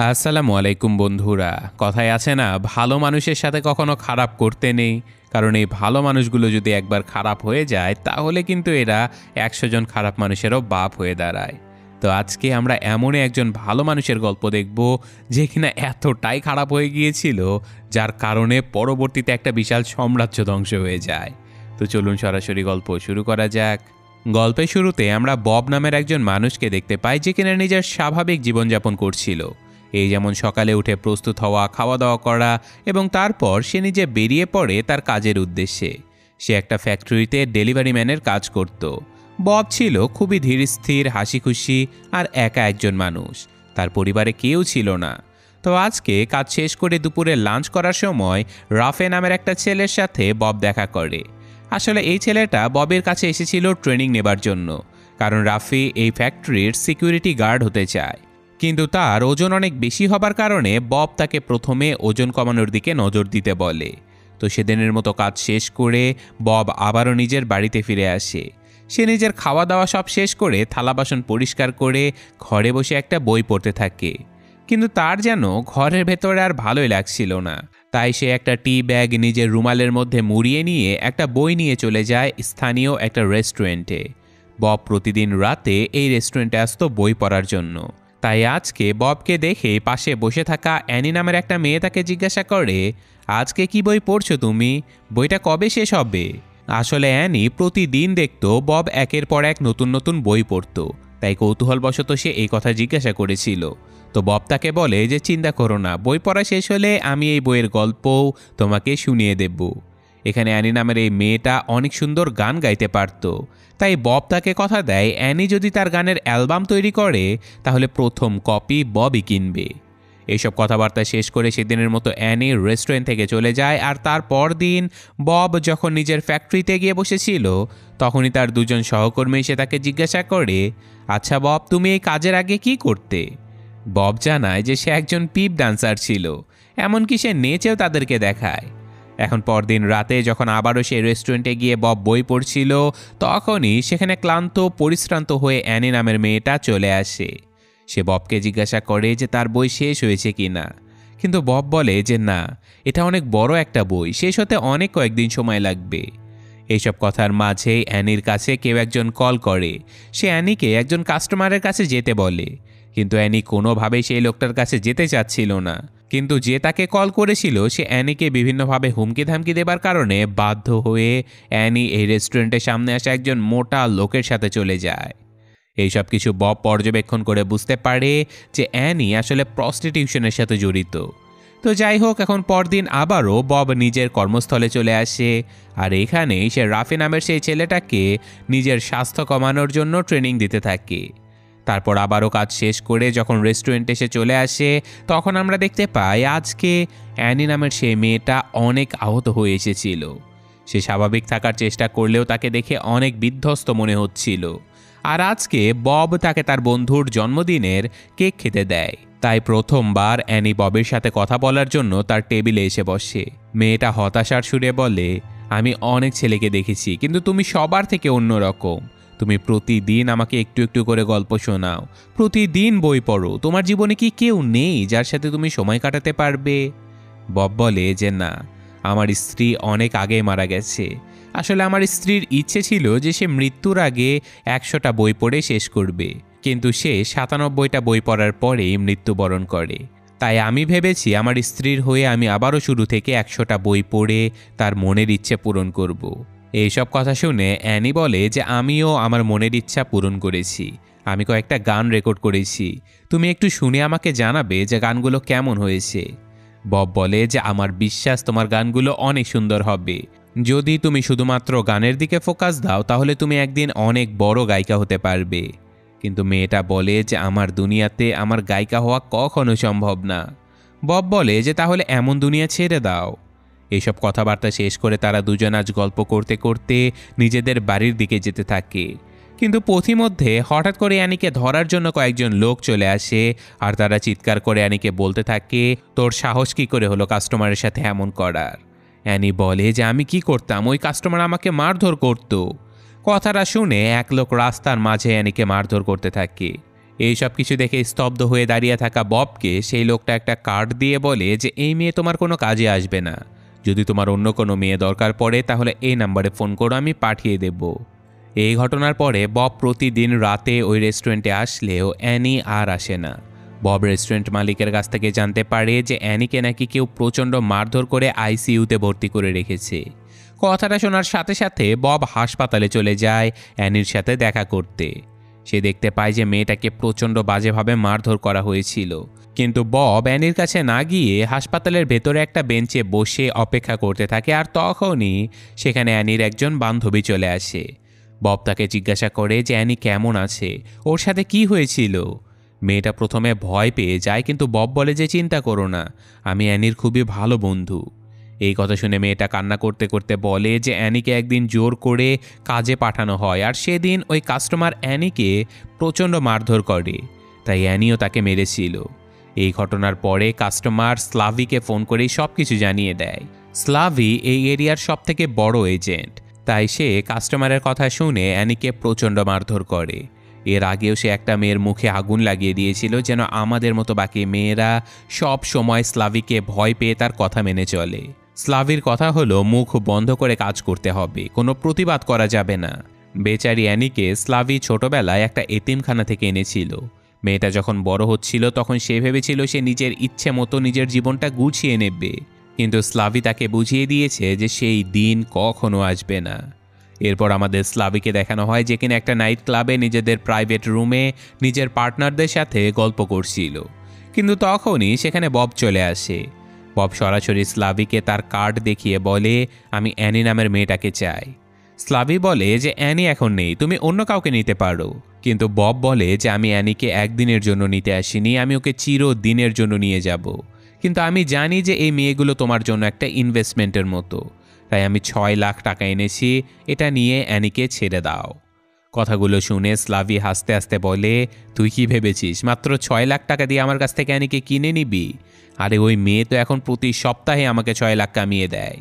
আসসালামু আলাইকুম বন্ধুরা। কথায় আছে না, ভালো মানুষের সাথে কখনো খারাপ করতে নেই। কারণ এই ভালো মানুষগুলো যদি একবার খারাপ হয়ে যায় তাহলে কিন্তু এরা ১০০ জন খারাপ মানুষেরও বাপ হয়ে দাঁড়ায়। তো আজকে আমরা এমনই একজন ভালো মানুষের গল্প দেখব যে কিনা এতটাই খারাপ হয়ে গিয়েছিল যার কারণে পরবর্তীতে একটা বিশাল সাম্রাজ্য ধ্বংস হয়ে যায়। তো চলুন সরাসরি গল্প শুরু করা যাক। গল্পের শুরুতে আমরা বব নামের একজন মানুষকে দেখতে পাই যে কিনা নিজের স্বাভাবিক জীবনযাপন করছিল। এই যেমন সকালে উঠে প্রস্তুত হওয়া, খাওয়া দাওয়া করা এবং তারপর সে নিজে বেরিয়ে পড়ে তার কাজের উদ্দেশ্যে। সে একটা ফ্যাক্টরিতে ডেলিভারি ম্যানের কাজ করত। বব ছিল খুবই ধীর স্থির, হাসি খুশি আর একা একজন মানুষ। তার পরিবারে কেউ ছিল না। তো আজকে কাজ শেষ করে দুপুরে লাঞ্চ করার সময় রাফে নামের একটা ছেলের সাথে বব দেখা করে। আসলে এই ছেলেটা ববের কাছে এসেছিল ট্রেনিং নেবার জন্য, কারণ রাফি এই ফ্যাক্টরির সিকিউরিটি গার্ড হতে চায়। কিন্তু তার ওজন অনেক বেশি হবার কারণে বব তাকে প্রথমে ওজন কমানোর দিকে নজর দিতে বলে। তো সেদিনের মতো কাজ শেষ করে বব আবারও নিজের বাড়িতে ফিরে আসে। সে নিজের খাওয়া দাওয়া সব শেষ করে থালা বাসন পরিষ্কার করে ঘরে বসে একটা বই পড়তে থাকে। কিন্তু তার যেন ঘরের ভেতরে আর ভালোই লাগছিল না। তাই সে একটা টি ব্যাগ নিজের রুমালের মধ্যে মুড়িয়ে নিয়ে একটা বই নিয়ে চলে যায় স্থানীয় একটা রেস্টুরেন্টে। বব প্রতিদিন রাতে এই রেস্টুরেন্টে আসতো বই পড়ার জন্য। তাই আজকে ববকে দেখে পাশে বসে থাকা অ্যানি নামের একটা মেয়ে তাকে জিজ্ঞাসা করে, আজকে কি বই পড়ছো তুমি? বইটা কবে শেষ হবে? আসলে অ্যানি প্রতিদিন দেখত বব একের পর এক নতুন নতুন বই পড়তো, তাই কৌতূহলবশত সে এই কথা জিজ্ঞাসা করেছিল। তো বব তাকে বলে যে চিন্তা করো না, বই পড়া শেষ হলে আমি এই বইয়ের গল্পও তোমাকে শুনিয়ে দেব। এখানে অ্যানি নামের এই মেয়েটা অনেক সুন্দর গান গাইতে পারত। তাই বব তাকে কথা দেয় অ্যানি যদি তার গানের অ্যালবাম তৈরি করে তাহলে প্রথম কপি ববই কিনবে। এইসব কথাবার্তা শেষ করে সেদিনের মতো অ্যানি রেস্টুরেন্ট থেকে চলে যায়। আর তারপর দিন বব যখন নিজের ফ্যাক্টরিতে গিয়ে বসেছিল তখনই তার দুজন সহকর্মী এসে তাকে জিজ্ঞাসা করে, আচ্ছা বব, তুমি এই কাজের আগে কি করতে? বব জানায় যে সে একজন পিপ ডান্সার ছিল, এমনকি সে নেচেও তাদেরকে দেখায়। এখন পরদিন রাতে যখন আবারও সে রেস্টুরেন্টে গিয়ে বব বই পড়ছিল তখনই সেখানে ক্লান্ত পরিশ্রান্ত হয়ে অ্যানি নামের মেয়েটা চলে আসে। সে ববকে জিজ্ঞাসা করে যে তার বই শেষ হয়েছে কি না। কিন্তু বব বলে যে না, এটা অনেক বড় একটা বই, শেষ হতে অনেক কয়েকদিন সময় লাগবে। এইসব কথার মাঝে অ্যানির কাছে কেউ একজন কল করে। সে অ্যানিকে একজন কাস্টমারের কাছে যেতে বলে, কিন্তু অ্যানি কোনোভাবেই সেই লোকটার কাছে যেতে চাচ্ছিল না। কিন্তু যে তাকে কল করেছিল সে অ্যানিকে বিভিন্নভাবে হুমকি ধামকি দেবার কারণে বাধ্য হয়ে অ্যানি এই রেস্টুরেন্টের সামনে আসা একজন মোটা লোকের সাথে চলে যায়। এইসব কিছু বব পর্যবেক্ষণ করে বুঝতে পারে যে অ্যানি আসলে প্রস্টিটিউশনের সাথে জড়িত। তো যাই হোক, এখন পরদিন আবারও বব নিজের কর্মস্থলে চলে আসে। আর এখানেই সে রাফি নামের সেই ছেলেটাকে নিজের স্বাস্থ্য কমানোর জন্য ট্রেনিং দিতে থাকে। তারপর আবারও কাজ শেষ করে যখন রেস্টুরেন্টে এসে চলে আসে তখন আমরা দেখতে পাই আজকে অ্যানি নামের সেই মেয়েটা অনেক আহত হয়ে এসেছিল। সে স্বাভাবিক থাকার চেষ্টা করলেও তাকে দেখে অনেক বিধ্বস্ত মনে হচ্ছিল। আর আজকে বব তাকে তার বন্ধুর জন্মদিনের কেক খেতে দেয়। তাই প্রথমবার অ্যানি ববের সাথে কথা বলার জন্য তার টেবিলে এসে বসে। মেয়েটা হতাশার সুরে বলে, আমি অনেক ছেলেকে দেখেছি কিন্তু তুমি সবার থেকে অন্যরকম। তুমি প্রতিদিন আমাকে একটু একটু করে গল্প শোনাও, প্রতিদিন বই পড়ো। তোমার জীবনে কি কেউ নেই যার সাথে তুমি সময় কাটাতে পারবে? বব বলে যে না, আমার স্ত্রী অনেক আগে মারা গেছে। আসলে আমার স্ত্রীর ইচ্ছে ছিল যে সে মৃত্যুর আগে ১০০টা বই পড়ে শেষ করবে, কিন্তু সে ৯৭টা বই পড়ার পরেই মৃত্যুবরণ করে। তাই আমি ভেবেছি আমার স্ত্রীর হয়ে আমি আবারও শুরু থেকে ১০০টা বই পড়ে তার মনের ইচ্ছে পূরণ করব। এইসব কথা শুনে অ্যানি বলে যে আমিও আমার মনের ইচ্ছা পূরণ করেছি। আমি কয়েকটা গান রেকর্ড করেছি, তুমি একটু শুনে আমাকে জানাবে যে গানগুলো কেমন হয়েছে। বব বলে যে আমার বিশ্বাস তোমার গানগুলো অনেক সুন্দর হবে। যদি তুমি শুধুমাত্র গানের দিকে ফোকাস দাও তাহলে তুমি একদিন অনেক বড় গায়িকা হতে পারবে। কিন্তু মেয়েটা বলে যে আমার দুনিয়াতে আমার গায়িকা হওয়া কখনো সম্ভব না। বব বলে যে তাহলে এমন দুনিয়া ছেড়ে দাও। এইসব কথাবার্তা শেষ করে তারা দুজন আজ গল্প করতে করতে নিজেদের বাড়ির দিকে যেতে থাকে। কিন্তু পথিমধ্যে হঠাৎ করে অ্যানিকে ধরার জন্য কয়েকজন লোক চলে আসে। আর তারা চিৎকার করে অ্যানিকে বলতে থাকে, তোর সাহস কি করে হলো কাস্টমারের সাথে এমন করার? অ্যানি বলে যে আমি কি করতাম, ওই কাস্টমার আমাকে মারধর করত। কথাটা শুনে এক লোক রাস্তার মাঝে অ্যানিকে মারধর করতে থাকে। এই সব কিছু দেখে স্তব্ধ হয়ে দাঁড়িয়ে থাকা ববকে সেই লোকটা একটা কার্ড দিয়ে বলে যে এই মেয়ে তোমার কোনো কাজে আসবে না, যদি তোমার অন্য কোনো মেয়ে দরকার পড়ে তাহলে এই নাম্বারে ফোন করো, আমি পাঠিয়ে দেব। এই ঘটনার পরে বব প্রতিদিন রাতে ওই রেস্টুরেন্টে আসলেও অ্যানি আর আসে না। বব রেস্টুরেন্ট মালিকের কাছ থেকে জানতে পারে যে অ্যানিকে নাকি কেউ প্রচণ্ড মারধর করে আইসিইউতে ভর্তি করে রেখেছে। কথাটা শোনার সাথে সাথে বব হাসপাতালে চলে যায় অ্যানির সাথে দেখা করতে। সে দেখতে পায় যে মেয়েটাকে প্রচণ্ড বাজেভাবে মারধর করা হয়েছিল, কিন্তু বব অ্যানির কাছে না গিয়ে হাসপাতালের ভেতরে একটা বেঞ্চে বসে অপেক্ষা করতে থাকে। আর তখনই সেখানে অ্যানির একজন বান্ধবী চলে আসে। বব তাকে জিজ্ঞাসা করে যে অ্যানি কেমন আছে, ওর সাথে কি হয়েছিল। মেয়েটা প্রথমে ভয় পেয়ে যায়, কিন্তু বব বলে যে চিন্তা করো না, আমি অ্যানির খুবই ভালো বন্ধু। এই কথা শুনে মেয়েটা কান্না করতে করতে বলে যে অ্যানিকে একদিন জোর করে কাজে পাঠানো হয়, আর সেদিন ওই কাস্টমার অ্যানিকে প্রচণ্ড মারধর করে, তাই অ্যানিও তাকে মেরেছিল। এই ঘটনার পরে কাস্টমার স্লাভিকে ফোন করেই সব কিছু জানিয়ে দেয়। স্লাভি এই এরিয়ার সবথেকে বড় এজেন্ট, তাই সে কাস্টমারের কথা শুনে অ্যানিকে প্রচণ্ড মারধর করে। এর আগেও সে একটা মেয়ের মুখে আগুন লাগিয়ে দিয়েছিল, যেন আমাদের মতো বাকি মেয়েরা সব সময় স্লাভিকে ভয় পেয়ে তার কথা মেনে চলে। স্লাভির কথা হলো মুখ বন্ধ করে কাজ করতে হবে, কোনো প্রতিবাদ করা যাবে না। বেচারি অ্যানিকে স্লাভি ছোটবেলায় একটা এতিমখানা থেকে এনেছিল। মেয়েটা যখন বড় হচ্ছিল তখন সে ভেবেছিল সে নিজের ইচ্ছে মতো নিজের জীবনটা গুছিয়ে নেবে, কিন্তু স্লাভি তাকে বুঝিয়ে দিয়েছে যে সেই দিন কখনো আসবে না। এরপর আমাদের স্লাভিকে দেখানো হয় যে কিনা একটা নাইট ক্লাবে নিজেদের প্রাইভেট রুমে নিজের পার্টনারদের সাথে গল্প করছিল, কিন্তু তখনই সেখানে বব চলে আসে। বব সরাসরি স্লাভিকে তার কার্ড দেখিয়ে বলে, আমি অ্যানি নামের মেয়েটাকে চাই। স্লাভি বলে যে অ্যানি এখন নেই, তুমি অন্য কাউকে নিতে পারো, কিন্তু বব বলে যে আমি অ্যানিকে একদিনের জন্য নিতে আসিনি, আমি ওকে চিরদিনের জন্য নিয়ে যাব, কিন্তু আমি জানি যে এই মেয়েগুলো তোমার জন্য একটা ইনভেস্টমেন্টের মতো, তাই আমি 6 লাখ টাকা এনেছি, এটা নিয়ে অ্যানিকে ছেড়ে দাও। কথাগুলো শুনে স্লাভি হাসতে হাসতে বলে, তুই কি ভেবেছিস মাত্র 6 লাখ টাকা দিয়ে আমার কাছ থেকে অ্যানিকে কিনে নিবি? আরে ওই মেয়ে তো এখন প্রতি সপ্তাহে আমাকে 6 লাখ কামিয়ে দেয়,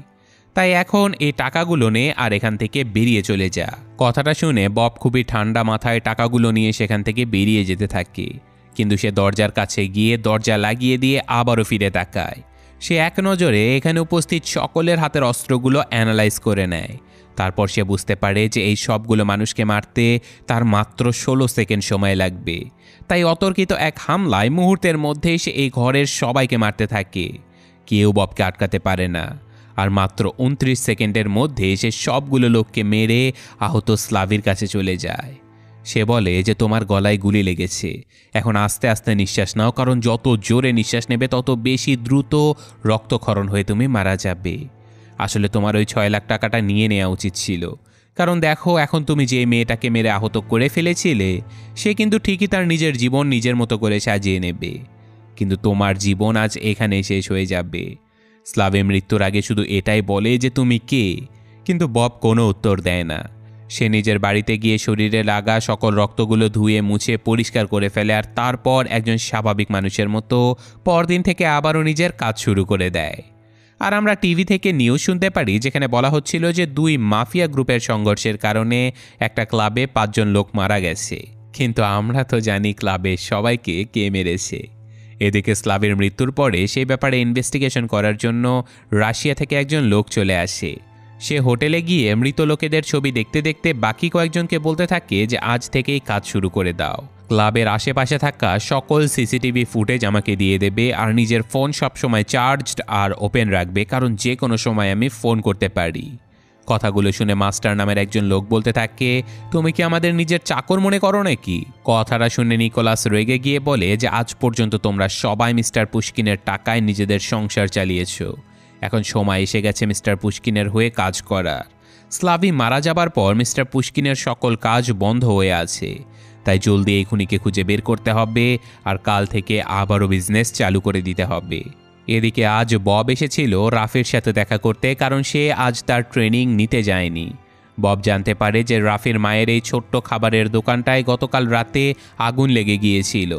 তাই এখন এই টাকাগুলো নে আর এখান থেকে বেরিয়ে চলে যা। কথাটা শুনে বব খুবই ঠান্ডা মাথায় টাকাগুলো নিয়ে সেখান থেকে বেরিয়ে যেতে থাকে, কিন্তু সে দরজার কাছে গিয়ে দরজা লাগিয়ে দিয়ে আবারও ফিরে তাকায়। সে এক নজরে এখানে উপস্থিত সকলের হাতের অস্ত্রগুলো অ্যানালাইজ করে নেয়। তারপর সে বুঝতে পারে যে এই সবগুলো মানুষকে মারতে তার মাত্র 16 সেকেন্ড সময় লাগবে, তাই অতর্কিত এক হামলায় মুহূর্তের মধ্যেই সে এই ঘরের সবাইকে মারতে থাকে। কেউ ববকে আটকাতে পারে না, আর মাত্র 29 সেকেন্ডের মধ্যে সে সবগুলো লোককে মেরে আহত স্লাভির কাছে চলে যায়। সে বলে যে তোমার গলায় গুলি লেগেছে, এখন আস্তে আস্তে নিঃশ্বাস নাও, কারণ যত জোরে নিঃশ্বাস নেবে তত বেশি দ্রুত রক্তক্ষরণ হয়ে তুমি মারা যাবে। আসলে তোমার ওই 6 লাখ টাকাটা নিয়ে নেওয়া উচিত ছিল, কারণ দেখো এখন তুমি যে মেয়েটাকে মেরে আহত করে ফেলেছিলে সে কিন্তু ঠিকই তার নিজের জীবন নিজের মতো করে সাজিয়ে নেবে, কিন্তু তোমার জীবন আজ এখানে শেষ হয়ে যাবে। স্লাভি মৃত্যুর আগে শুধু এটাই বলে যে তুমি কে, কিন্তু বব কোনো উত্তর দেয় না। সে নিজের বাড়িতে গিয়ে শরীরে লাগা সকল রক্তগুলো ধুয়ে মুছে পরিষ্কার করে ফেলে, আর তারপর একজন স্বাভাবিক মানুষের মতো পরদিন থেকে আবারও নিজের কাজ শুরু করে দেয়। আর আমরা টিভি থেকে নিউজ শুনতে পারি যেখানে বলা হচ্ছিল যে 2 মাফিয়া গ্রুপের সংঘর্ষের কারণে একটা ক্লাবে 5 জন লোক মারা গেছে, কিন্তু আমরা তো জানি ক্লাবের সবাইকে কে মেরেছে। এদিকে স্লাভের মৃত্যুর পরে সেই ব্যাপারে ইনভেস্টিগেশন করার জন্য রাশিয়া থেকে একজন লোক চলে আসে। সে হোটেলে গিয়ে মৃত লোকেদের ছবি দেখতে দেখতে বাকি কয়েকজনকে বলতে থাকে যে আজ থেকেই কাজ শুরু করে দাও, ক্লাবের আশেপাশে থাকা সকল সিসিটিভি ফুটেজ আমাকে দিয়ে দেবে, আর নিজের ফোন সবসময় চার্জড আর ওপেন রাখবে, কারণ যে কোনো সময় আমি ফোন করতে পারি। কথাগুলো শুনে মাস্টার নামের একজন লোক বলতে থাকে, তুমি কি আমাদের নিজের চাকর মনে করো নাকি? কথাটা শুনে নিকোলাস রেগে গিয়ে বলে যে আজ পর্যন্ত তোমরা সবাই মিস্টার পুশকিনের টাকায় নিজেদের সংসার চালিয়েছ, এখন সময় এসে গেছে মিস্টার পুশকিনের হয়ে কাজ করার। স্লাভি মারা যাবার পর মিস্টার পুশকিনের সকল কাজ বন্ধ হয়ে আছে, তাই জলদি এই খুনিকে খুঁজে বের করতে হবে, আর কাল থেকে আবারও বিজনেস চালু করে দিতে হবে। এদিকে আজ বব এসেছিল রাফির সাথে দেখা করতে, কারণ সে আজ তার ট্রেনিং নিতে যায়নি। বব জানতে পারে যে রাফির মায়ের এই ছোট্ট খাবারের দোকানটায় গতকাল রাতে আগুন লেগে গিয়েছিল।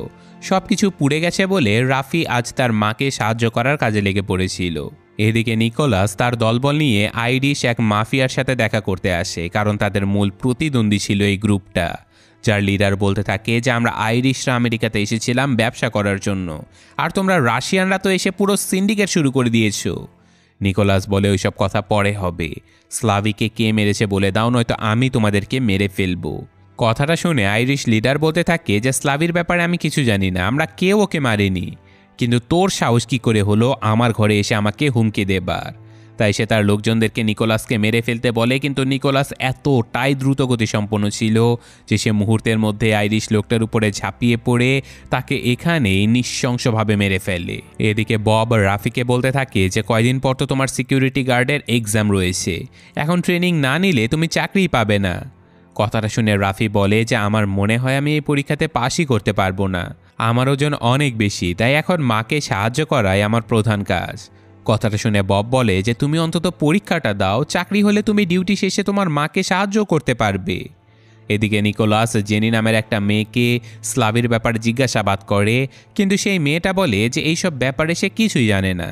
সব কিছু পুড়ে গেছে বলে রাফি আজ তার মাকে সাহায্য করার কাজে লেগে পড়েছিল। এদিকে নিকোলাস তার দলবল নিয়ে আইরিশ এক মাফিয়ার সাথে দেখা করতে আসে, কারণ তাদের মূল প্রতিদ্বন্দ্বী ছিল এই গ্রুপটা, যার লিডার বলতে থাকে যে আমরা আইরিশরা আমেরিকাতে এসেছিলাম ব্যবসা করার জন্য, আর তোমরা রাশিয়ানরা তো এসে পুরো সিন্ডিকেট শুরু করে দিয়েছো। নিকোলাস বলে ওইসব কথা পরে হবে, স্লাভিকে কে মেরেছে বলে দাও, নয়তো আমি তোমাদেরকে মেরে ফেলবো। কথাটা শুনে আইরিশ লিডার বলতে থাকে যে স্লাভির ব্যাপারে আমি কিছু জানি না, আমরা কেউ ওকে মারিনি, কিন্তু তোর সাহস কী করে হলো আমার ঘরে এসে আমাকে হুমকি দেবার। তাই সে তার লোকজনদেরকে নিকোলাসকে মেরে ফেলতে বলে, কিন্তু নিকোলাস এতটাই দ্রুতগতি সম্পন্ন ছিল যে সে মুহূর্তের মধ্যে আইরিশ লোকটার উপরে ঝাঁপিয়ে পড়ে তাকে এখানেই নৃশংসভাবে মেরে ফেলে। এদিকে বব রাফিকে বলতে থাকে যে কয়দিন পর তো তোমার সিকিউরিটি গার্ডের এক্সাম রয়েছে, এখন ট্রেনিং না নিলে তুমি চাকরিই পাবে না। কথাটা শুনে রাফি বলে যে আমার মনে হয় আমি এই পরীক্ষাতে পাশই করতে পারবো না, আমার ওজন অনেক বেশি, তাই এখন মাকে সাহায্য করাই আমার প্রধান কাজ। কথাটা শুনে বব বলে যে তুমি অন্তত পরীক্ষাটা দাও, চাকরি হলে তুমি ডিউটি শেষে তোমার মাকে সাহায্য করতে পারবে। এদিকে নিকোলাস জেনি নামের একটা মেয়েকে স্লাভির ব্যাপারে জিজ্ঞাসাবাদ করে, কিন্তু সেই মেয়েটা বলে যে এইসব ব্যাপারে সে কিছুই জানে না।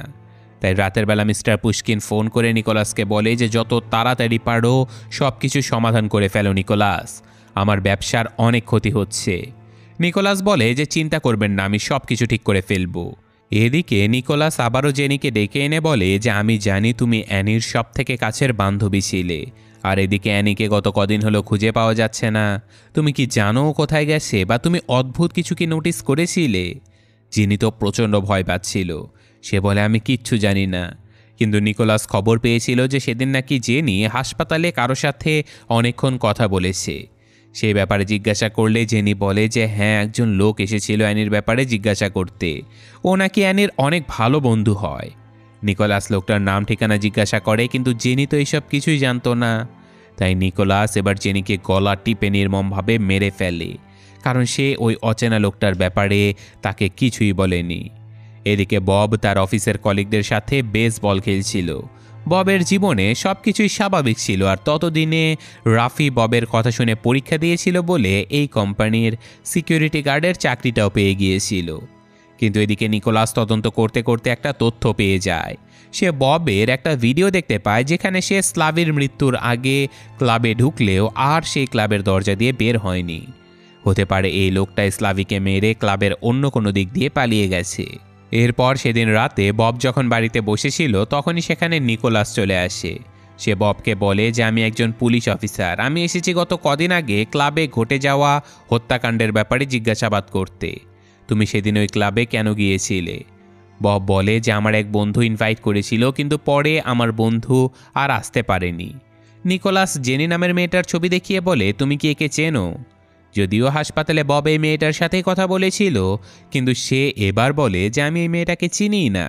তাই রাতের বেলা মিস্টার পুশকিন ফোন করে নিকোলাসকে বলে যে যত তাড়াতাড়ি পারো সব কিছু সমাধান করে ফেলো নিকোলাস, আমার ব্যবসার অনেক ক্ষতি হচ্ছে। নিকোলাস বলে যে চিন্তা করবেন না, আমি সব কিছু ঠিক করে ফেলবো। এদিকে নিকোলাস আবারও জেনিকে ডেকে এনে বলে যে আমি জানি তুমি অ্যানির সব থেকে কাছের বান্ধবী ছিলে, আর এদিকে অ্যানিকে গত কদিন হলো খুঁজে পাওয়া যাচ্ছে না, তুমি কি জানো কোথায় গেছে, বা তুমি অদ্ভুত কিছু কি নোটিস করেছিলে? জেনি তো প্রচণ্ড ভয় পাচ্ছিল, সে বলে আমি কিচ্ছু জানি না, কিন্তু নিকোলাস খবর পেয়েছিল যে সেদিন নাকি জেনি হাসপাতালে কারো সাথে অনেকক্ষণ কথা বলেছে। সেই ব্যাপারে জিজ্ঞাসা করলে জেনি বলে যে হ্যাঁ, একজন লোক এসেছিল অ্যানির ব্যাপারে জিজ্ঞাসা করতে, ও নাকি অ্যানির অনেক ভালো বন্ধু হয়। নিকোলাস লোকটার নাম ঠিকানা জিজ্ঞাসা করে, কিন্তু জেনি তো এইসব কিছুই জানতো না। তাই নিকোলাস এবার জেনিকে গলা টিপে নির্মমভাবে মেরে ফেলে, কারণ সে ওই অচেনা লোকটার ব্যাপারে তাকে কিছুই বলেনি। এদিকে বব তার অফিসের কলিগদের সাথে বেসবল খেলছিল। ববের জীবনে সব কিছুই স্বাভাবিক ছিল, আর ততদিনে রাফি ববের কথা শুনে পরীক্ষা দিয়েছিল বলে এই কোম্পানির সিকিউরিটি গার্ডের চাকরিটাও পেয়ে গিয়েছিল। কিন্তু এদিকে নিকোলাস তদন্ত করতে করতে একটা তথ্য পেয়ে যায়। সে ববের একটা ভিডিও দেখতে পায় যেখানে সে স্লাভির মৃত্যুর আগে ক্লাবে ঢুকলেও আর সেই ক্লাবের দরজা দিয়ে বের হয়নি। হতে পারে এই লোকটা স্লাভিকে মেরে ক্লাবের অন্য কোনো দিক দিয়ে পালিয়ে গেছে। এরপর সেদিন রাতে বব যখন বাড়িতে বসেছিল তখনই সেখানে নিকোলাস চলে আসে। সে ববকে বলে যে আমি একজন পুলিশ অফিসার, আমি এসেছি গত কদিন আগে ক্লাবে ঘটে যাওয়া হত্যাকাণ্ডের ব্যাপারে জিজ্ঞাসাবাদ করতে। তুমি সেদিন ওই ক্লাবে কেন গিয়েছিলে? বব বলে যে আমার এক বন্ধু ইনভাইট করেছিল, কিন্তু পরে আমার বন্ধু আর আসতে পারেনি। নিকোলাস জেনি নামের মেয়েটার ছবি দেখিয়ে বলে তুমি কি একে চেনো? যদিও হাসপাতালে বব এই মেয়েটার সাথেই কথা বলেছিল, কিন্তু সে এবার বলে যে আমি এই মেয়েটাকে চিনিই না।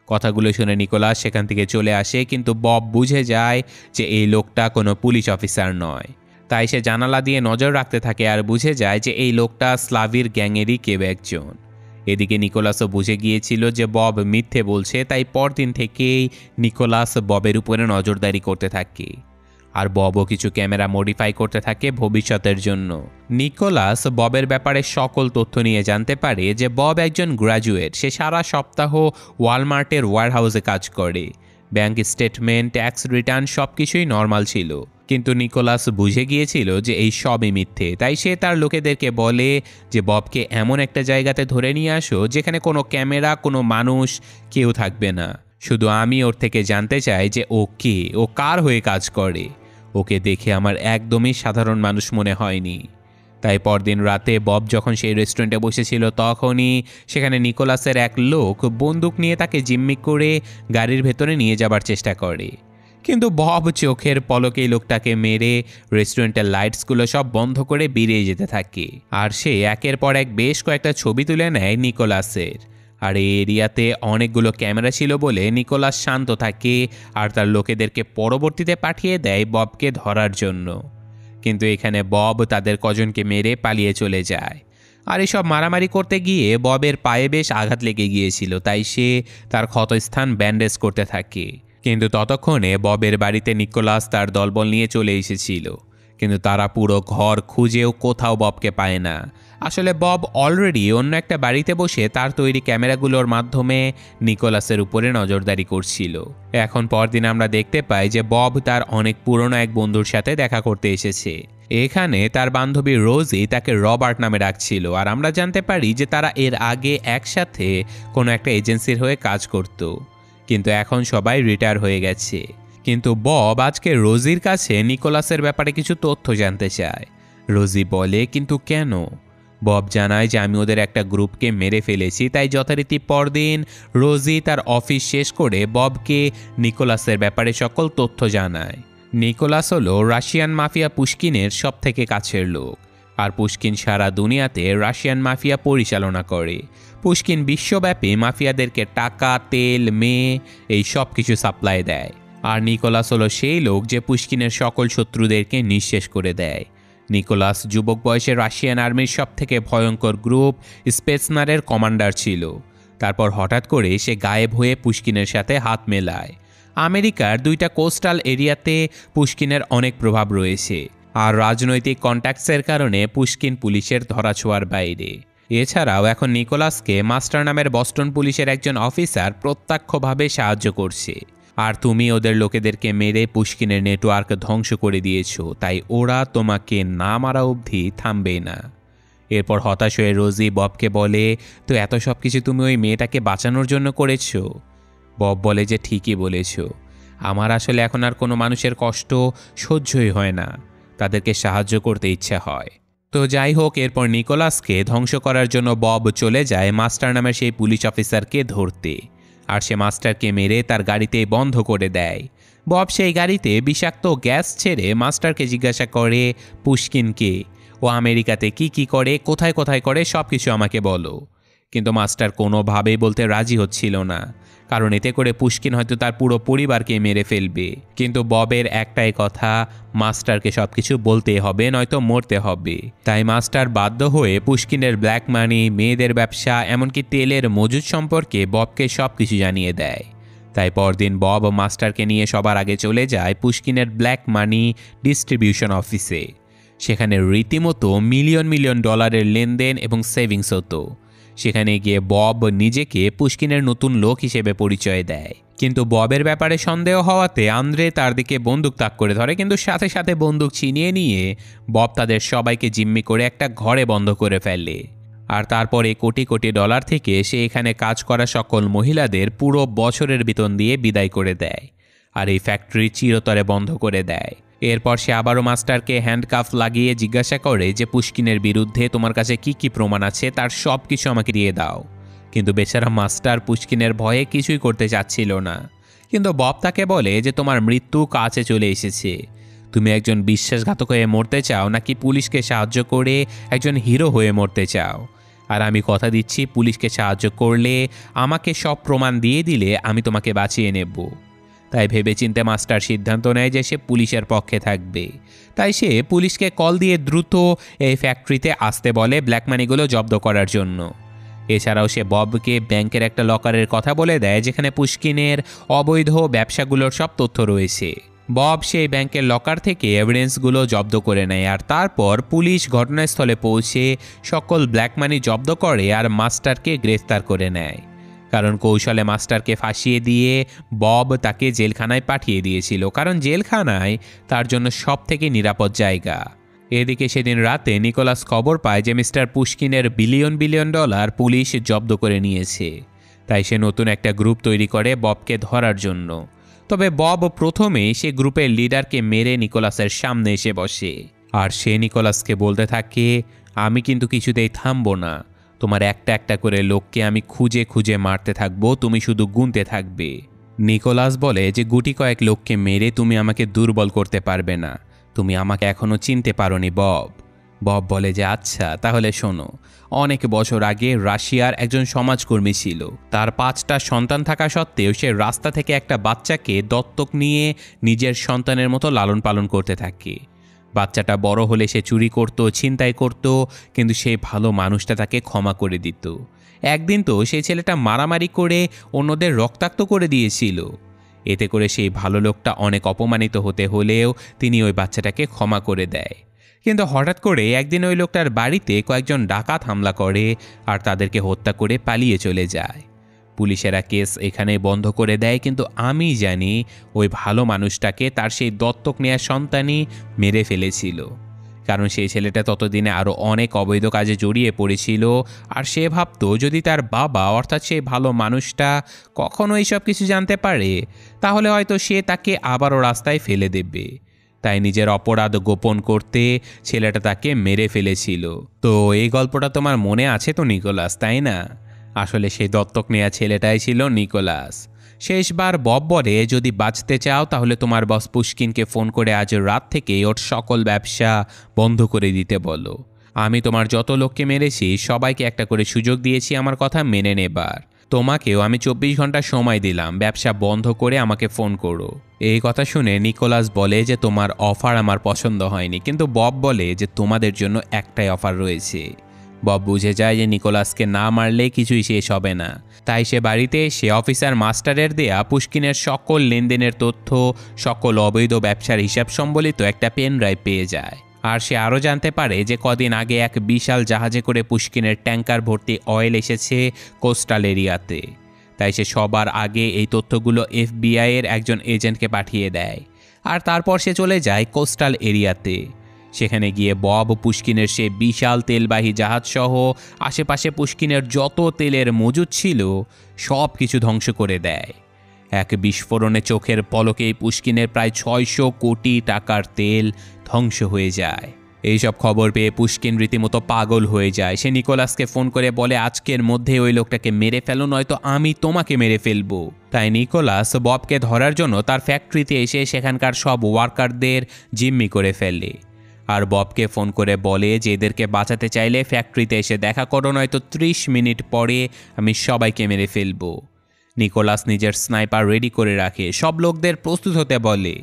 কথাগুলো শুনে নিকোলাস সেখান থেকে চলে আসে, কিন্তু বব বুঝে যায় যে এই লোকটা কোনো পুলিশ অফিসার নয়। তাই সে জানালা দিয়ে নজর রাখতে থাকে আর বুঝে যায় যে এই লোকটা স্লাভির গ্যাংয়েরই কেউ একজন। এদিকে নিকোলাসও বুঝে গিয়েছিল যে বব মিথ্যে বলছে, তাই পরদিন থেকেই নিকোলাস ববের উপরে নজরদারি করতে থাকে। আর ববও কিছু ক্যামেরা মডিফাই করতে থাকে ভবিষ্যতের জন্য। নিকোলাস ববের ব্যাপারে সকল তথ্য নিয়ে জানতে পারে যে বব একজন গ্র্যাজুয়েট, সে সারা সপ্তাহ ওয়ালমার্টের ওয়্যারহাউসে কাজ করে। ব্যাংক স্টেটমেন্ট, ট্যাক্স রিটার্ন সব কিছুই নর্মাল ছিল, কিন্তু নিকোলাস বুঝে গিয়েছিল যে এই সবই মিথ্যে। তাই সে তার লোকেদেরকে বলে যে ববকে এমন একটা জায়গাতে ধরে নিয়ে আসো যেখানে কোনো ক্যামেরা, কোনো মানুষ, কেউ থাকবে না। শুধু আমি ওর থেকে জানতে চাই যে ও কে, ও কার হয়ে কাজ করে। ওকে দেখে আমার একদমই সাধারণ মানুষ মনে হয়নি। তাই পরদিন রাতে বব যখন সেই রেস্টুরেন্টে বসেছিল তখনই সেখানে নিকোলাসের এক লোক বন্দুক নিয়ে তাকে জিম্মি করে গাড়ির ভেতরে নিয়ে যাবার চেষ্টা করে, কিন্তু বব চোখের পলকেই লোকটাকে মেরে রেস্টুরেন্টের লাইটসগুলো সব বন্ধ করে বেরিয়ে যেতে থাকে। আর সে একের পর এক বেশ কয়েকটা ছবি তুলে নেয় নিকোলাসের। আর এই এরিয়াতে অনেকগুলো ক্যামেরা ছিল বলে নিকোলাস শান্ত থাকে আর তার লোকেদেরকে পরবর্তীতে পাঠিয়ে দেয় ববকে ধরার জন্য। কিন্তু এখানে বব তাদের কজনকে মেরে পালিয়ে চলে যায়। আর এসব মারামারি করতে গিয়ে ববের পায়ে বেশ আঘাত লেগে গিয়েছিল, তাই সে তার ক্ষতস্থান ব্যান্ডেজ করতে থাকে। কিন্তু ততক্ষণে ববের বাড়িতে নিকোলাস তার দলবল নিয়ে চলে এসেছিল, কিন্তু তারা পুরো ঘর খুঁজেও কোথাও ববকে পায় না। আসলে বব অলরেডি অন্য একটা বাড়িতে বসে তার তৈরি ক্যামেরাগুলোর মাধ্যমে নিকোলাসের উপরে নজরদারি করছিল। এখন পরদিন আমরা দেখতে পাই যে বব তার অনেক পুরনো এক বন্ধুর সাথে দেখা করতে এসেছে। এখানে তার বান্ধবী রোজি তাকে রবার্ট নামে ডাকছিল, আর আমরা জানতে পারি যে তারা এর আগে একসাথে কোনো একটা এজেন্সির হয়ে কাজ করত, কিন্তু এখন সবাই রিটায়ার হয়ে গেছে। কিন্তু বব আজকে রোজির কাছে নিকোলাসের ব্যাপারে কিছু তথ্য জানতে চায়। রোজি বলে, কিন্তু কেন? বব জানায় যে আমি ওদের একটা গ্রুপকে মেরে ফেলেছি, তাই যথারীতি পরদিন রোজি তার অফিস শেষ করে ববকে নিকোলাসের ব্যাপারে সকল তথ্য জানায়। নিকোলাস হলো রাশিয়ান মাফিয়া পুশকিনের সব থেকে কাছের লোক, আর পুশকিন সারা দুনিয়াতে রাশিয়ান মাফিয়া পরিচালনা করে। পুশকিন বিশ্বব্যাপী মাফিয়াদেরকে টাকা, তেল, মেয়ে এই সব কিছু সাপ্লাই দেয়। আর নিকোলাস হলো সেই লোক যে পুশকিনের সকল শত্রুদেরকে নিঃশেষ করে দেয়। নিকোলাস যুবক বয়সে রাশিয়ান আর্মির সব থেকে ভয়ঙ্কর গ্রুপ স্পেৎসনারের কমান্ডার ছিল। তারপর হঠাৎ করে সে গায়েব হয়ে পুশকিনের সাথে হাত মেলায়। আমেরিকার 2টা কোস্টাল এরিয়াতে পুশকিনের অনেক প্রভাব রয়েছে, আর রাজনৈতিক কন্ট্যাক্টসের কারণে পুশকিন পুলিশের ধরাছোঁয়ার বাইরে। এছাড়াও এখন নিকোলাসকে মাস্টার নামের বস্টন পুলিশের একজন অফিসার প্রত্যক্ষভাবে সাহায্য করছে। আর তুমি ওদের লোকেদেরকে মেরে পুশকিনের নেটওয়ার্ক ধ্বংস করে দিয়েছো, তাই ওরা তোমাকে না মারা অবধি থামবেই না। এরপর হতাশ হয়ে রোজি ববকে বলে, তো এত সব কিছু তুমি ওই মেয়েটাকে বাঁচানোর জন্য করেছো? বব বলে যে ঠিকই বলেছ, আমার আসলে এখন আর কোনো মানুষের কষ্ট সহ্যই হয় না, তাদেরকে সাহায্য করতে ইচ্ছা হয়। তো যাই হোক, এরপর নিকোলাসকে ধ্বংস করার জন্য বব চলে যায় মাস্টার নামের সেই পুলিশ অফিসারকে ধরতে, আর সে মাস্টারকে মেরে তার গাড়িতেই বন্ধ করে দেয়। বব সেই গাড়িতে বিষাক্ত গ্যাস ছেড়ে মাস্টারকে জিজ্ঞাসা করে, পুশকিনকে, ও আমেরিকাতে কি করে, কোথায় কোথায় করে, সব কিছু আমাকে বলো। কিন্তু মাস্টার কোনোভাবেই বলতে রাজি হচ্ছিল না, কারণ এতে করে পুশকিন হয়তো তার পুরো পরিবারকে মেরে ফেলবে। কিন্তু ববের একটাই কথা, মাস্টারকে সবকিছু বলতে হবে, নয়তো মরতে হবে। তাই মাস্টার বাধ্য হয়ে পুশকিনের ব্ল্যাক মানি, মেয়েদের ব্যবসা, এমনকি তেলের মজুদ সম্পর্কে ববকে সবকিছু জানিয়ে দেয়। তাই পরদিন বব মাস্টারকে নিয়ে সবার আগে চলে যায় পুশকিনের ব্ল্যাক মানি ডিস্ট্রিবিউশন অফিসে। সেখানে রীতিমতো মিলিয়ন মিলিয়ন ডলারের লেনদেন এবং সেভিংস হতো। সেখানে গিয়ে বব নিজেকে পুশকিনের নতুন লোক হিসেবে পরিচয় দেয়। কিন্তু ববের ব্যাপারে সন্দেহ হওয়াতে আন্দ্রে তার দিকে বন্দুক তাক করে ধরে, কিন্তু সাথে সাথে বন্দুক ছিনিয়ে নিয়ে বব তাদের সবাইকে জিম্মি করে একটা ঘরে বন্ধ করে ফেলে। আর তারপরে কোটি কোটি ডলার থেকে সে এখানে কাজ করা সকল মহিলাদের পুরো বছরের বেতন দিয়ে বিদায় করে দেয়, আর এই ফ্যাক্টরি চিরতরে বন্ধ করে দেয়। এরপর সে আবারও মাস্টারকে হ্যান্ডকাফ লাগিয়ে জিজ্ঞাসা করে যে পুশকিনের বিরুদ্ধে তোমার কাছে কি প্রমাণ আছে, তার সব কিছু আমাকে দিয়ে দাও। কিন্তু বেচারা মাস্টার পুশকিনের ভয়ে কিছুই করতে চাচ্ছিল না। কিন্তু বব তাকে বলে যে তোমার মৃত্যু কাছে চলে এসেছে, তুমি একজন বিশ্বাসঘাতক হয়ে মরতে চাও নাকি পুলিশকে সাহায্য করে একজন হিরো হয়ে মরতে চাও? আর আমি কথা দিচ্ছি, পুলিশকে সাহায্য করলে, আমাকে সব প্রমাণ দিয়ে দিলে আমি তোমাকে বাঁচিয়ে নেব। তাই ভেবেচিন্তে মাস্টার সিদ্ধান্ত নেয় যে সে পুলিশের পক্ষে থাকবে। তাই সে পুলিশকে কল দিয়ে দ্রুত এই ফ্যাক্টরিতে আসতে বলে ব্ল্যাক মানিগুলো জব্দ করার জন্য। এছাড়াও সে ববকে ব্যাংকের একটা লকারের কথা বলে দেয় যেখানে পুশকিনের অবৈধ ব্যবসাগুলোর সব তথ্য রয়েছে। বব সেই ব্যাংকের লকার থেকে এভিডেন্সগুলো জব্দ করে নেয়, আর তারপর পুলিশ ঘটনাস্থলে পৌঁছে সকল ব্ল্যাক মানি জব্দ করে আর মাস্টারকে গ্রেফতার করে নেয়। কারণ কৌশলে মাস্টারকে ফাঁসিয়ে দিয়ে বব তাকে জেলখানায় পাঠিয়ে দিয়েছিল, কারণ জেলখানায় তার জন্য সব থেকে নিরাপদ জায়গা। এদিকে সেদিন রাতে নিকোলাস খবর পায় যে মিস্টার পুশকিনের বিলিয়ন বিলিয়ন ডলার পুলিশ জব্দ করে নিয়েছে। তাই সে নতুন একটা গ্রুপ তৈরি করে ববকে ধরার জন্য। তবে বব প্রথমেই সে গ্রুপের লিডারকে মেরে নিকোলাসের সামনে এসে বসে, আর সে নিকোলাসকে বলতে থাকে, আমি কিন্তু কিছুতেই থামবো না, তোমার একটা একটা করে লোককে আমি খুঁজে খুঁজে মারতে থাকবো, তুমি শুধু গুনতে থাকবে। নিকোলাস বলে যে গুটি কয়েক লোককে মেরে তুমি আমাকে দুর্বল করতে পারবে না, তুমি আমাকে এখনো চিনতে পারোনি বব। বব বলে যে আচ্ছা তাহলে শোনো, অনেক বছর আগে রাশিয়ার একজন সমাজকর্মী ছিল। তার 5টা সন্তান থাকা সত্ত্বেও সে রাস্তা থেকে একটা বাচ্চাকে দত্তক নিয়ে নিজের সন্তানের মতো লালন পালন করতে থাকে। বাচ্চাটা বড় হলে সে চুরি করত, ছিনতাই করত, কিন্তু সেই ভালো মানুষটা তাকে ক্ষমা করে দিত। একদিন তো সেই ছেলেটা মারামারি করে অন্যদের রক্তাক্ত করে দিয়েছিল। এতে করে সেই ভালো লোকটা অনেক অপমানিত হতে হলেও তিনি ওই বাচ্চাটাকে ক্ষমা করে দেয়। কিন্তু হঠাৎ করে একদিন ওই লোকটার বাড়িতে কয়েকজন ডাকাত হামলা করে আর তাদেরকে হত্যা করে পালিয়ে চলে যায়। পুলিশেরা কেস এখানে বন্ধ করে দেয়, কিন্তু আমি জানি ওই ভালো মানুষটাকে তার সেই দত্তক নেওয়া সন্তানই মেরে ফেলেছিল। কারণ সেই ছেলেটা ততদিনে আরও অনেক অবৈধ কাজে জড়িয়ে পড়েছিল। আর সে ভাবতো যদি তার বাবা অর্থাৎ সেই ভালো মানুষটা কখনো এইসব কিছু জানতে পারে তাহলে হয়তো সে তাকে আবারও রাস্তায় ফেলে দেবে। তাই নিজের অপরাধ গোপন করতে ছেলেটা তাকে মেরে ফেলেছিল। তো এই গল্পটা তোমার মনে আছে তো নিকোলাস, তাই না? আসলে সেই দত্তক নেওয়া ছেলেটাই ছিল নিকোলাস। শেষবার বব বলে, যদি বাঁচতে চাও তাহলে তোমার বস পুশকিনকে ফোন করে আজ রাত থেকে ওর সকল ব্যবসা বন্ধ করে দিতে বলো। আমি তোমার যত লোককে মেরেছি সবাইকে একটা করে সুযোগ দিয়েছি আমার কথা মেনে নেবার। তোমাকেও আমি 24 ঘন্টা সময় দিলাম, ব্যবসা বন্ধ করে আমাকে ফোন করো। এই কথা শুনে নিকোলাস বলে যে তোমার অফার আমার পছন্দ হয়নি, কিন্তু বব বলে যে তোমাদের জন্য একটাই অফার রয়েছে। বব বুঝে যায় যে নিকোলাসকে না মারলে কিছুই শেষ হবে না। তাই সে বাড়িতে এসে অফিসার মাস্টারের দেয়া পুশকিনের সকল লেনদেনের তথ্য, সকল অবৈধ ব্যবসার হিসাব সম্বলিত একটা পেন ড্রাইভ পেয়ে যায়। আর সে আরও জানতে পারে যে কদিন আগে এক বিশাল জাহাজে করে পুশকিনের ট্যাঙ্কার ভর্তি অয়েল এসেছে কোস্টাল এরিয়াতে। তাই সে সবার আগে এই তথ্যগুলো FBI এর একজন এজেন্টকে পাঠিয়ে দেয়। আর তারপর সে চলে যায় কোস্টাল এরিয়াতে। সেখানে গিয়ে বব পুশকিনের সে বিশাল তেলবাহী জাহাজসহ আশেপাশে পুশকিনের যত তেলের মজুদ ছিল সব কিছু ধ্বংস করে দেয়। এক বিস্ফোরণে চোখের পলকেই পুশকিনের প্রায় 600 কোটি টাকার তেল ধ্বংস হয়ে যায়। এইসব খবর পেয়ে পুশকিন রীতিমতো পাগল হয়ে যায়। সে নিকোলাসকে ফোন করে বলে, আজকের মধ্যে ওই লোকটাকে মেরে ফেলো, নয়তো আমি তোমাকে মেরে ফেলবো। তাই নিকোলাস ববকে ধরার জন্য তার ফ্যাক্টরিতে এসে সেখানকার সব ওয়ার্কারদের জিম্মি করে ফেলে। আর ববকে ফোন করে বলে যে এদেরকে বাঁচাতে চাইলে ফ্যাক্টরিতে এসে দেখা করো, নয়তো 30 মিনিট পরে আমি সবাইকে মেরে ফেলবো। নিকোলাস নিজের স্নাইপার রেডি করে রাখে, সব লোকদের প্রস্তুত হতে বলে।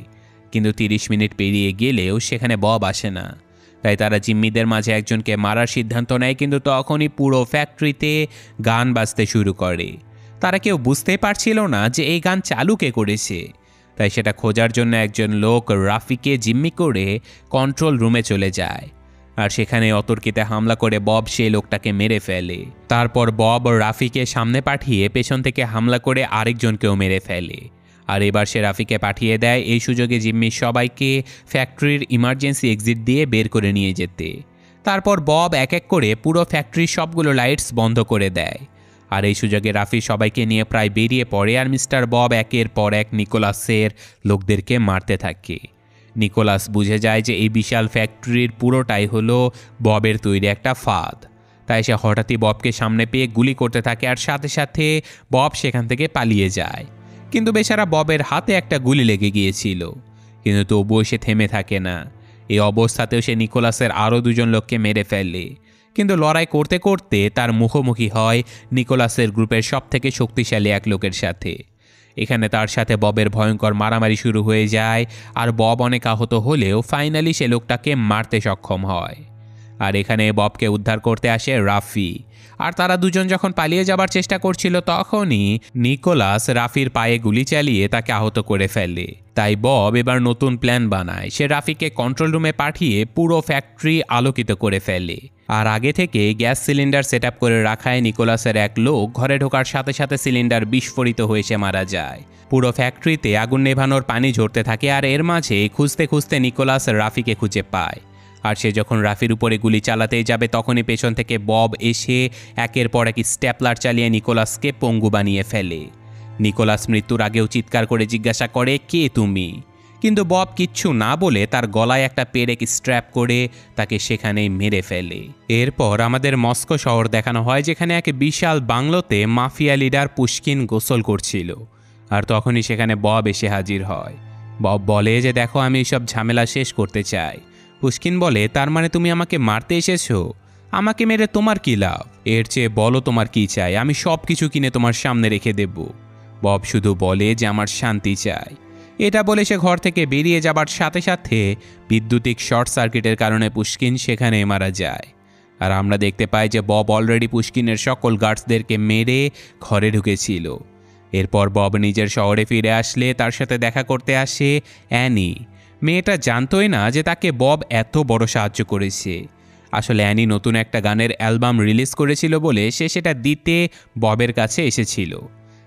কিন্তু 30 মিনিট পেরিয়ে গেলেও সেখানে বব আসে না। তাই তারা জিম্মিদের মাঝে একজনকে মারার সিদ্ধান্ত নেয়, কিন্তু তখনই পুরো ফ্যাক্টরিতে গান বাজতে শুরু করে। তারা কেউ বুঝতে পারছিল না যে এই গান চালু কে করেছে। তাই সেটা খোঁজার জন্য একজন লোক রাফিকে জিম্মি করে কন্ট্রোল রুমে চলে যায়। আর সেখানে অতর্কিতে হামলা করে বব সেই লোকটাকে মেরে ফেলে। তারপর বব রাফিকে সামনে পাঠিয়ে পেছন থেকে হামলা করে আরেকজনকেও মেরে ফেলে। আর এবার সে রাফিকে পাঠিয়ে দেয় এই সুযোগে জিম্মি সবাইকে ফ্যাক্টরির ইমার্জেন্সি এক্সিট দিয়ে বের করে নিয়ে যেতে। তারপর বব এক এক করে পুরো ফ্যাক্টরির সবগুলো লাইটস বন্ধ করে দেয়। আর এই সুযোগে রাফি সবাইকে নিয়ে প্রায় বেরিয়ে পড়ে। আর মিস্টার বব একের পর এক নিকোলাসের লোকদেরকে মারতে থাকে। নিকোলাস বুঝে যায় যে এই বিশাল ফ্যাক্টরির পুরোটাই হলো ববের তৈরি একটা ফাঁদ। তাই সে হঠাৎই ববকে সামনে পেয়ে গুলি করতে থাকে, আর সাথে সাথে বব সেখান থেকে পালিয়ে যায়। কিন্তু বেচারা ববের হাতে একটা গুলি লেগে গিয়েছিল, কিন্তু তবুও সে থেমে থাকে না। এই অবস্থাতেও সে নিকোলাসের আরও 2জন লোককে মেরে ফেলে। কিন্তু লড়াই করতে করতে তার মুখোমুখি হয় নিকোলাসের গ্রুপের সবথেকে শক্তিশালী এক লোকের সাথে। এখানে তার সাথে ববের ভয়ঙ্কর মারামারি শুরু হয়ে যায়। আর বব অনেক আহত হলেও ফাইনালি সে লোকটাকে মারতে সক্ষম হয়। আর এখানে ববকে উদ্ধার করতে আসে রাফি। আর তারা 2জন যখন পালিয়ে যাবার চেষ্টা করছিল তখনই নিকোলাস রাফির পায়ে গুলি চালিয়ে তাকে আহত করে ফেলে। তাই বব এবার নতুন প্ল্যান বানায়। সে রাফিকে কন্ট্রোল রুমে পাঠিয়ে পুরো ফ্যাক্টরি আলোকিত করে ফেলে। আর আগে থেকে গ্যাস সিলিন্ডার সেট আপ করে রাখায় নিকোলাসের এক লোক ঘরে ঢোকার সাথে সাথে সিলিন্ডার বিস্ফোরিত হয়ে সে মারা যায়। পুরো ফ্যাক্টরিতে আগুন নেভানোর পানি ঝরতে থাকে। আর এর মাঝে খুঁজতে খুঁজতে নিকোলাস রাফিকে খুঁজে পায়। আর সে যখন রাফির উপরে গুলি চালাতেই যাবে তখনই পেছন থেকে বব এসে একের পর এক স্ট্যাপলার চালিয়ে নিকোলাসকে পঙ্গু বানিয়ে ফেলে। নিকোলাস মৃত্যুর আগেও চিৎকার করে জিজ্ঞাসা করে, কে তুমি? কিন্তু বব কিচ্ছু না বলে তার গলায় একটা পেরেক স্ট্র্যাপ করে তাকে সেখানেই মেরে ফেলে। এরপর আমাদের মস্কো শহর দেখানো হয়, যেখানে এক বিশাল বাংলোতে মাফিয়া লিডার পুশকিন গোসল করছিল। আর তখনই সেখানে বব এসে হাজির হয়। বব বলে যে দেখো, আমি এইসব ঝামেলা শেষ করতে চাই। পুশকিন বলে, তার মানে তুমি আমাকে মারতে এসেছো? আমাকে মেরে তোমার কি লাভ? এর চেয়ে বলো তোমার কি চাই, আমি সব কিছু কিনে তোমার সামনে রেখে দেব। বব শুধু বলে যে আমার শান্তি চাই। এটা বলে সে ঘর থেকে বেরিয়ে যাবার সাথে সাথে বিদ্যুতিক শর্ট সার্কিটের কারণে পুশকিন সেখানে মারা যায়। আর আমরা দেখতে পাই যে বব অলরেডি পুশকিনের সকল গার্ডসদেরকে মেরে ঘরে ঢুকেছিল। এরপর বব নিজের শহরে ফিরে আসলে তার সাথে দেখা করতে আসে অ্যানি। মেয়েটা জানতোই না যে তাকে বব এত বড় সাহায্য করেছে। আসলে অ্যানি নতুন একটা গানের অ্যালবাম রিলিজ করেছিল বলে সে সেটা দিতে ববের কাছে এসেছিল।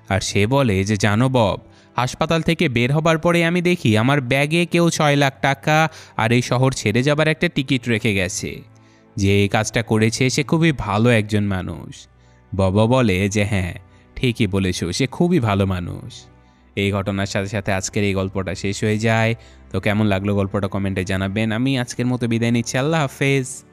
আর সে বলে যে জানো বব, হাসপাতাল থেকে বের হবার পরে আমি দেখি আমার ব্যাগে কেউ 6 লাখ টাকা আর এই শহর ছেড়ে যাবার একটা টিকিট রেখে গেছে। যে এই কাজটা করেছে সে খুবই ভালো একজন মানুষ। বাবা বলে যে হ্যাঁ, ঠিকই বলেছ, সে খুবই ভালো মানুষ। এই ঘটনার সাথে সাথে আজকের এই গল্পটা শেষ হয়ে যায়। তো কেমন লাগলো গল্পটা কমেন্টে জানাবেন। আমি আজকের মতো বিদায় নিচ্ছি। আল্লাহ হাফেজ।